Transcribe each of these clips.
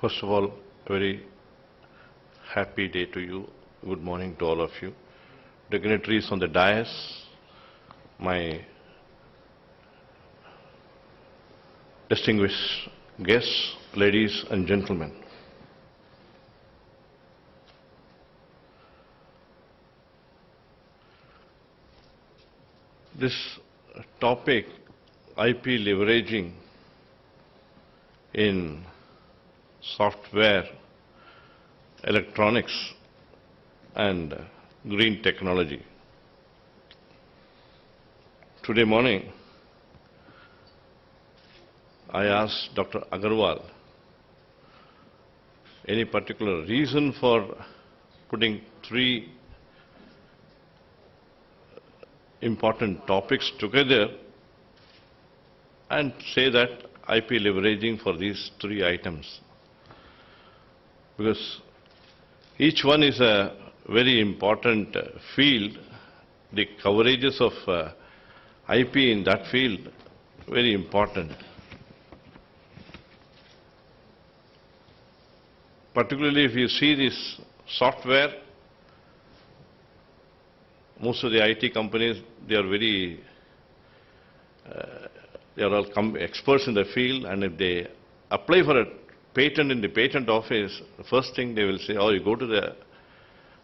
First of all, a very happy day to you. Good morning to all of you. Dignitaries on the dais, my distinguished guests, ladies and gentlemen. This topic, IP leveraging in software, electronics and green technology. Today morning, I asked Dr. Agarwal any particular reason for putting three important topics together and say that IP leveraging for these three items. Because each one is a very important field. The coverages of IP in that field, very important. Particularly if you see this software, most of the IT companies, they are very, they are all experts in the field, and if they apply for a patent in the patent office, the first thing they will say, oh, you go to the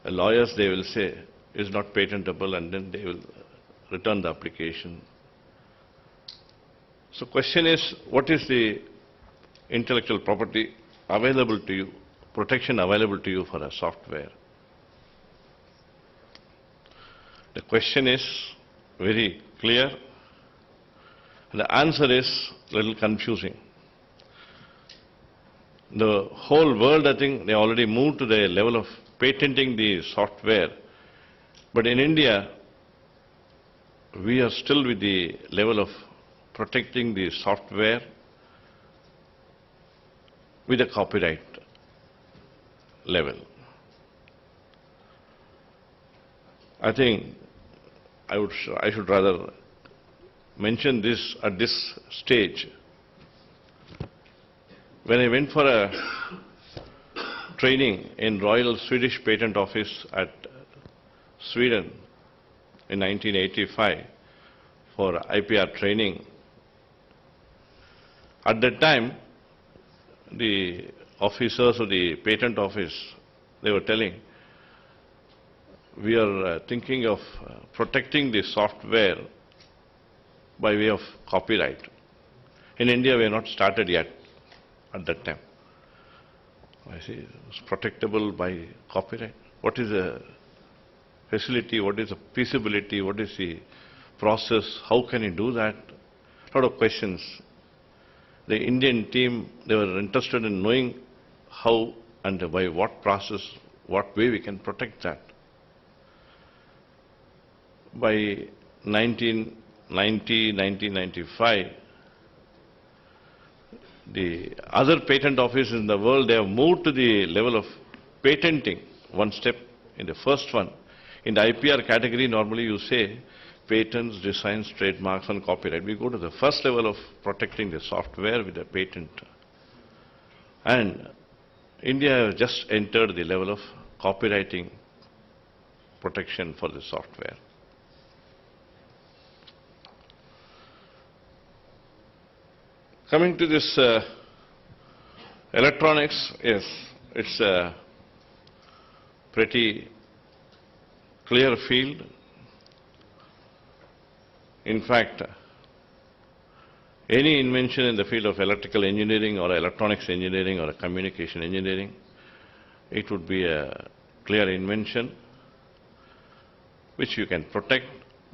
lawyers, they will say, it's not patentable, and then they will return the application. So question is, what is the intellectual property available to you, protection available to you for a software? The question is very clear, and the answer is a little confusing. The whole world, I think, they already moved to the level of patenting the software. But in India, we are still with the level of protecting the software with a copyright level. I think I should rather mention this at this stage. When I went for a training in Royal Swedish Patent Office at Sweden in 1985 for IPR training, at that time, the officers of the patent office, they were telling, we are thinking of protecting the software by way of copyright. In India, we have not started yet at that time. I say, it's protectable by copyright. What is the facility? What is the feasibility? What is the process? How can you do that? A lot of questions. The Indian team, they were interested in knowing how and by what process, what way we can protect that. By 1990, 1995, the other patent offices in the world, they have moved to the level of patenting one step in the first one. In the IPR category, normally you say patents, designs, trademarks and copyright. We go to the first level of protecting the software with a patent. And India has just entered the level of copywriting protection for the software. Coming to this electronics, yes, it's a pretty clear field. In fact, any invention in the field of electrical engineering or electronics engineering or communication engineering, it would be a clear invention which you can protect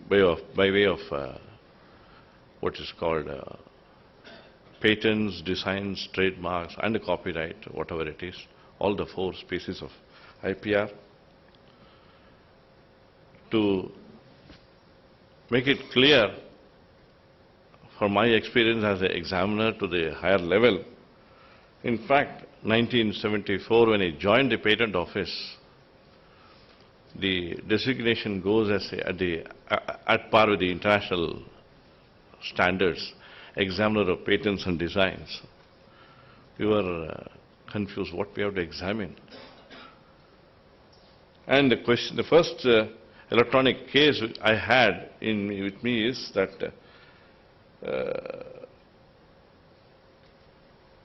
by way of what is called patents, designs, trademarks and the copyright, whatever it is, all the four species of IPR. To make it clear, from my experience as an examiner to the higher level, in fact, 1974, when I joined the patent office, the designation goes as at par with the international standards, examiner of patents and designs. We were confused what we have to examine. And the first electronic case I had with me is that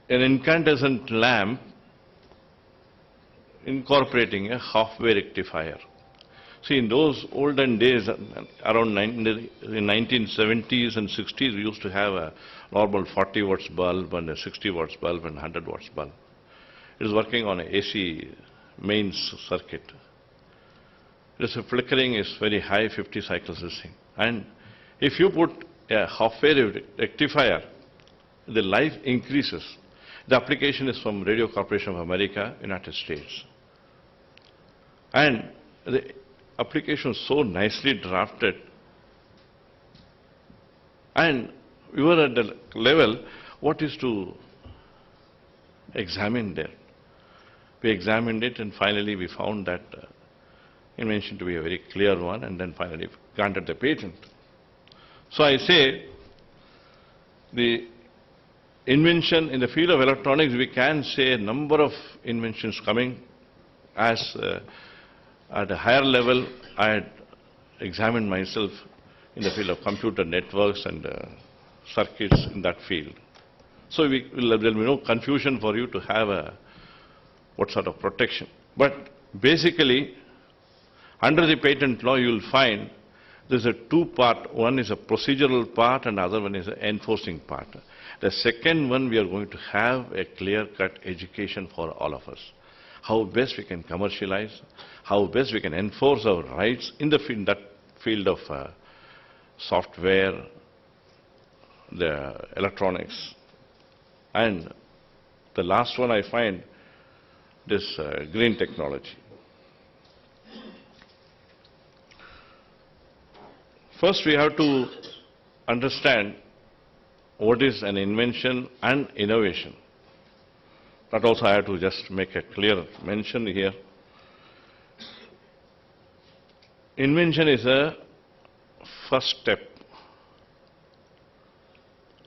an incandescent lamp incorporating a halfway rectifier. See, in those olden days, around in 1970s and 60s, we used to have a normal 40 watts bulb and a 60 watts bulb and 100 watts bulb. It is working on an AC mains circuit. The flickering is very high, 50 cycles this thing. And if you put a halfway rectifier, the life increases. The application is from Radio Corporation of America, United States. And the application is so nicely drafted. And we were at the level, what is to examine there? We examined it and finally we found that invention to be a very clear one, and then finally granted the patent. So I say the invention in the field of electronics, we can say a number of inventions coming. As at a higher level, I had examined myself in the field of computer networks and circuits in that field. So there will be no confusion for you to have what sort of protection. But basically, under the patent law, you will find there's a two-part. One is a procedural part and the other one is an enforcing part. The second one, we are going to have a clear-cut education for all of us. How best we can commercialize, how best we can enforce our rights in the field of software, the electronics. And the last one I find, this green technology. First, we have to understand what is an invention and innovation. That also I have to just make a clear mention here. Invention is a first step,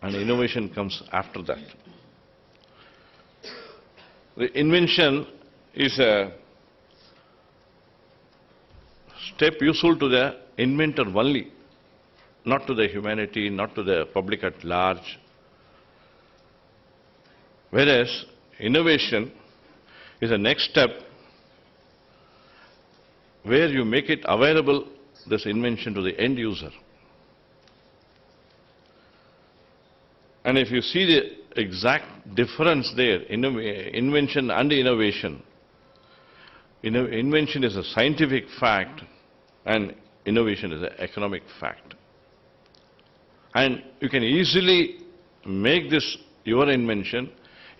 and innovation comes after that. The invention is a step useful to the inventor only, not to the humanity, not to the public at large. Whereas innovation is the next step where you make it available, this invention, to the end user. And if you see the exact difference there, invention and innovation, invention is a scientific fact and innovation is an economic fact. And you can easily make this, your invention,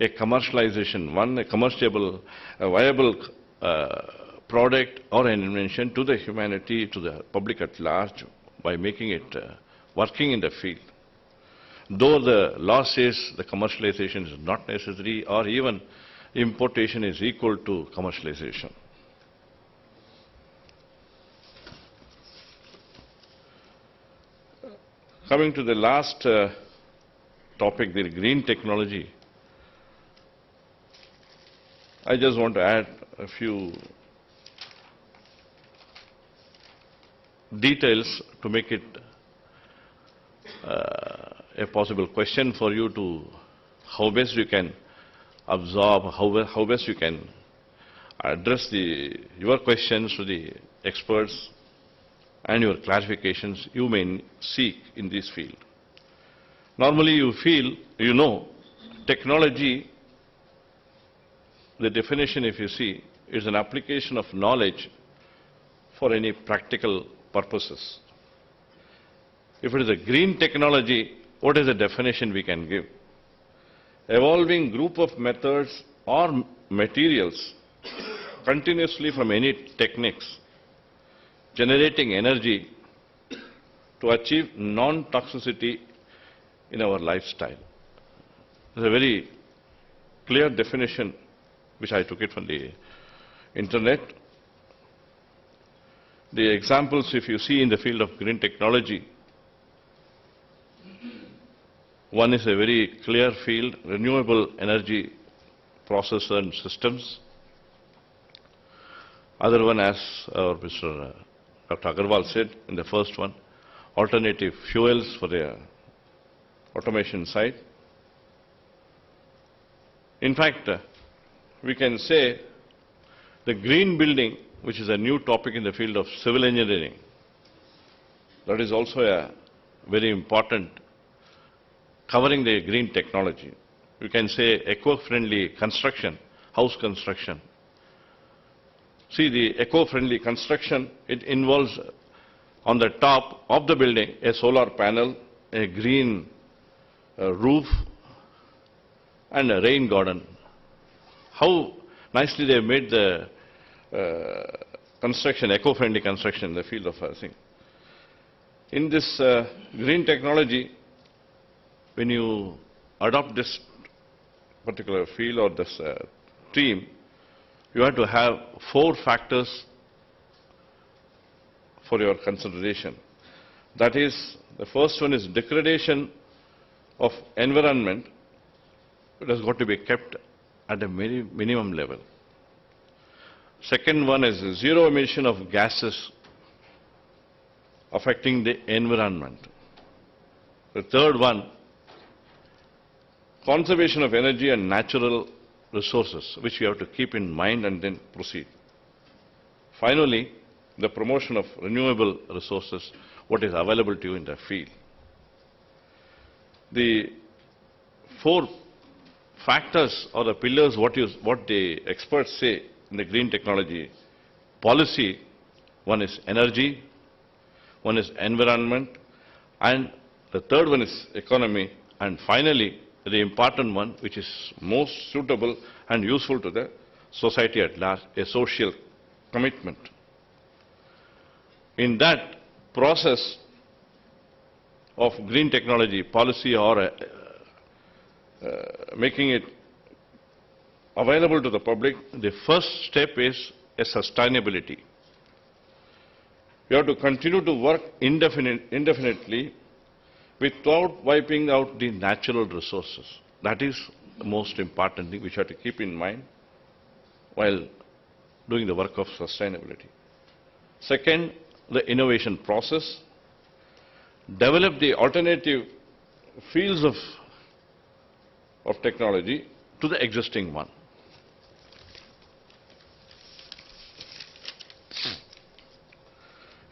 a commercialization, a commerciable, a viable product or an invention to the humanity, to the public at large, by making it working in the field. Though the law says the commercialization is not necessary, or even importation is equal to commercialization. Coming to the last topic, the green technology, I just want to add a few details to make it a possible question for you to how best you can absorb, how best you can address your questions to the experts and your clarifications you may seek in this field. Normally you feel, technology, the definition if you see, is an application of knowledge for any practical purposes. If it is a green technology, what is the definition we can give? Evolving group of methods or materials continuously from any techniques, generating energy to achieve non-toxicity in our lifestyle. It's a very clear definition, which I took it from the internet. The examples, if you see in the field of green technology, one is a very clear field, renewable energy processor and systems. Other one, as our Mr. Dr. Agarwal said in the first one, alternative fuels for the automation side. In fact, we can say the green building, which is a new topic in the field of civil engineering, that is also a very important, covering the green technology. You can say eco-friendly construction, house construction. See, the eco-friendly construction, it involves on the top of the building a solar panel, a green roof, and a rain garden. How nicely they made the construction, eco-friendly construction in the field of housing. In this green technology, when you adopt this particular field or this theme, you have to have 4 factors for your consideration. That is, the first one is degradation of environment. It has got to be kept at a minimum level. Second one is zero emission of gases affecting the environment. The third one, conservation of energy and natural resources, which you have to keep in mind and then proceed. Finally, the promotion of renewable resources, what is available to you in the field. The 4 factors or the pillars, what the experts say in the green technology policy, one is energy, one is environment, and the third one is economy, and finally, the important one, which is most suitable and useful to the society at large, a social commitment. In that process of green technology policy or making it available to the public, the first step is a sustainability. You have to continue to work indefinitely without wiping out the natural resources. That is the most important thing which you have to keep in mind while doing the work of sustainability. Second, the innovation process. Develop the alternative fields of technology to the existing one.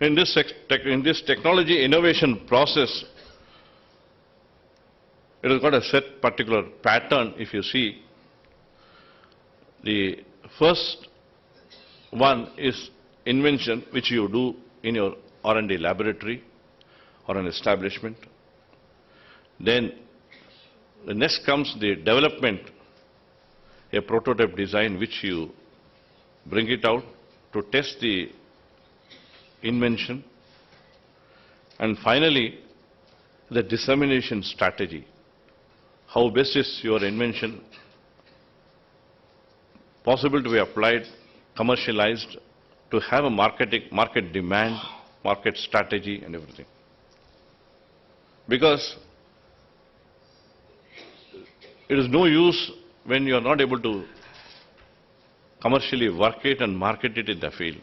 In this technology innovation process, it has got a set particular pattern. If you see, the first one is invention, which you do in your R&D laboratory or an establishment. Then the next comes the development, a prototype design which you bring it out to test the invention. And finally, the dissemination strategy. How best is your invention possible to be applied, commercialized, to have a market demand, market strategy and everything. Because it is no use when you are not able to commercially work it and market it in the field.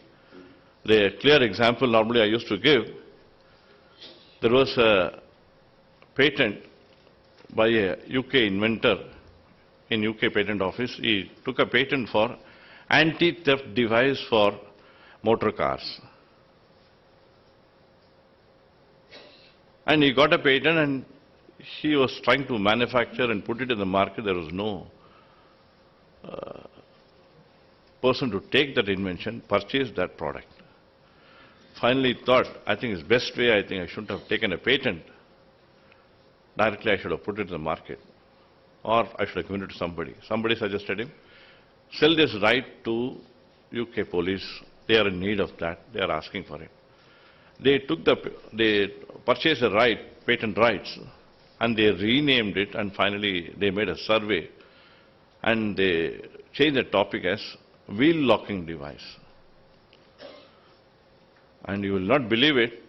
The clear example normally I used to give, there was a patent by a UK inventor in UK Patent Office. He took a patent for anti-theft device for motor cars. And he got a patent and he was trying to manufacture and put it in the market. There was no person to take that invention, purchase that product. Finally thought, I think it's best way, I think I shouldn't have taken a patent. Directly I should have put it in the market. Or I should have given it to somebody. Somebody suggested him, sell this right to UK police. They are in need of that. They are asking for it. They purchased the right, patent rights, and they renamed it, and finally they made a survey and they changed the topic as wheel locking device. And you will not believe it,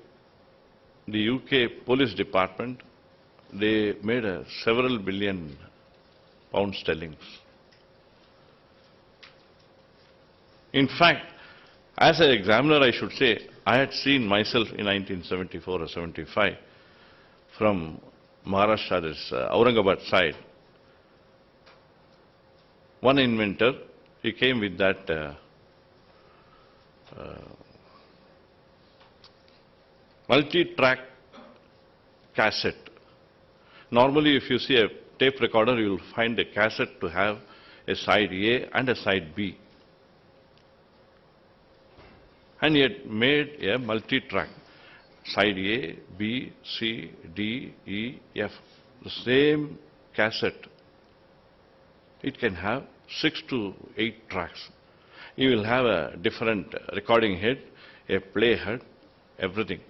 the UK police department, they made several billion pound sterling. In fact, as an examiner, I should say, I had seen myself in 1974 or 75 from Maharashtra, this Aurangabad side. One inventor, he came with that multi-track cassette. Normally, if you see a tape recorder, you will find a cassette to have a side A and a side B. And he had made a multi-track, side A, B, C, D, E, F. The same cassette, it can have 6 to 8 tracks. You will have a different recording head, a play head, everything.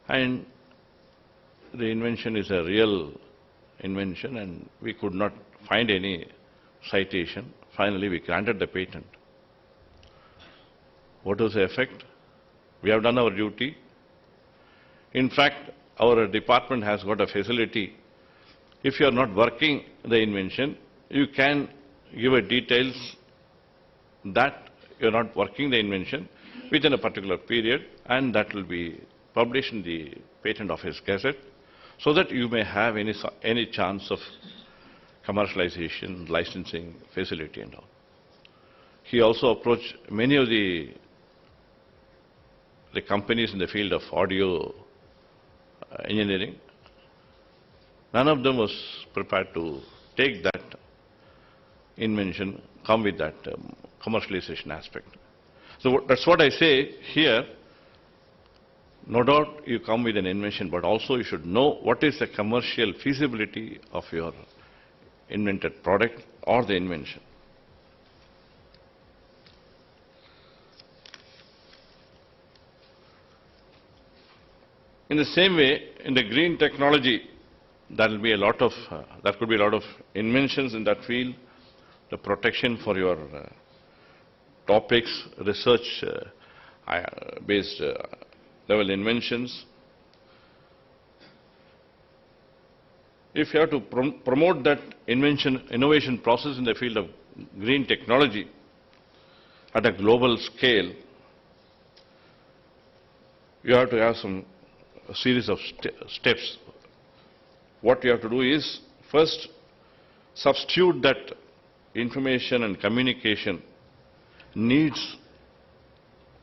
And the invention is a real invention, and we could not find any citation. Finally, we granted the patent. What was the effect? We have done our duty. In fact, our department has got a facility. If you are not working the invention, you can give a details that you are not working the invention within a particular period, and that will be published in the Patent Office Gazette, so that you may have any chance of commercialization, licensing, facility and all. He also approached many of the companies in the field of audio engineering. None of them was prepared to take that invention, come with that commercialization aspect. So that's what I say here. No doubt you come with an invention, but also you should know what is the commercial feasibility of your invented product or the invention. In the same way, in the green technology, there could be a lot of inventions in that field. The protection for your topics, research-based level inventions. If you have to promote that innovation process in the field of green technology at a global scale, you have to have a series of steps. What you have to do is, first, substitute that information and communication needs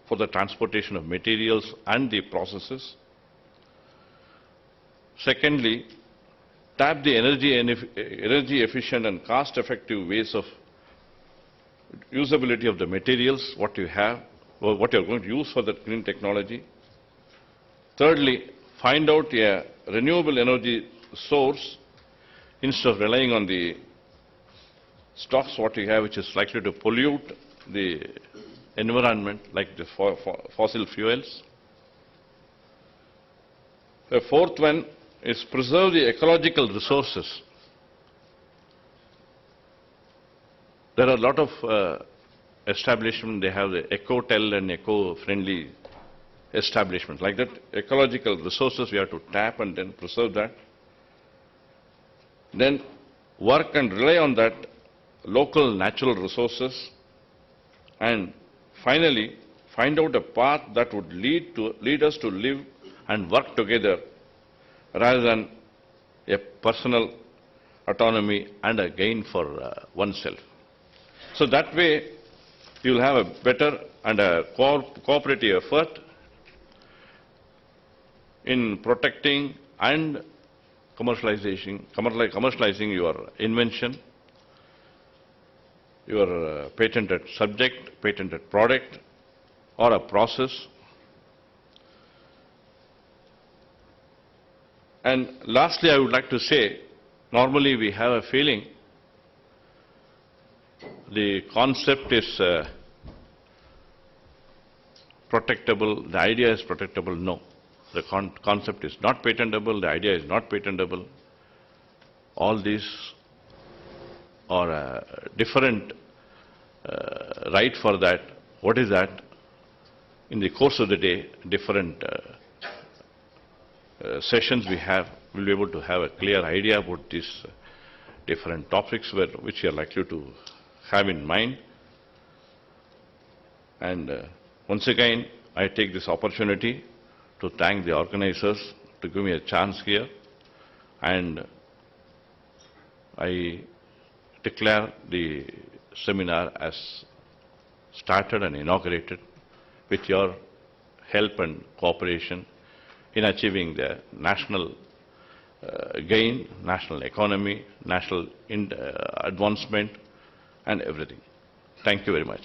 for the transportation of materials and the processes. Secondly, tap the energy efficient and cost effective ways of usability of the materials, what you have, or what you are going to use for that green technology. Thirdly, find out a renewable energy source instead of relying on the stocks what you have, which is likely to pollute the environment, like the fossil fuels. The fourth one is preserve the ecological resources. There are a lot of establishments, they have the eco-tel and eco-friendly establishments. Like that, ecological resources we have to tap and then preserve that. Then work and rely on that local natural resources. And finally, find out a path that would lead us to live and work together rather than a personal autonomy and a gain for oneself. So that way, you will have a better and a cooperative effort in protecting and commercializing your invention, your patented subject, patented product, or a process. And lastly, I would like to say, normally we have a feeling the concept is protectable, the idea is protectable. No, the concept is not patentable, the idea is not patentable. All these are different right for that. What is that? In the course of the day, different sessions we have, we'll be able to have a clear idea about these different topics which you are likely to have in mind. And once again, I take this opportunity to thank the organizers to give me a chance here. And I declare the seminar as started and inaugurated with your help and cooperation in achieving the national gain, national economy, national advancement and everything. Thank you very much.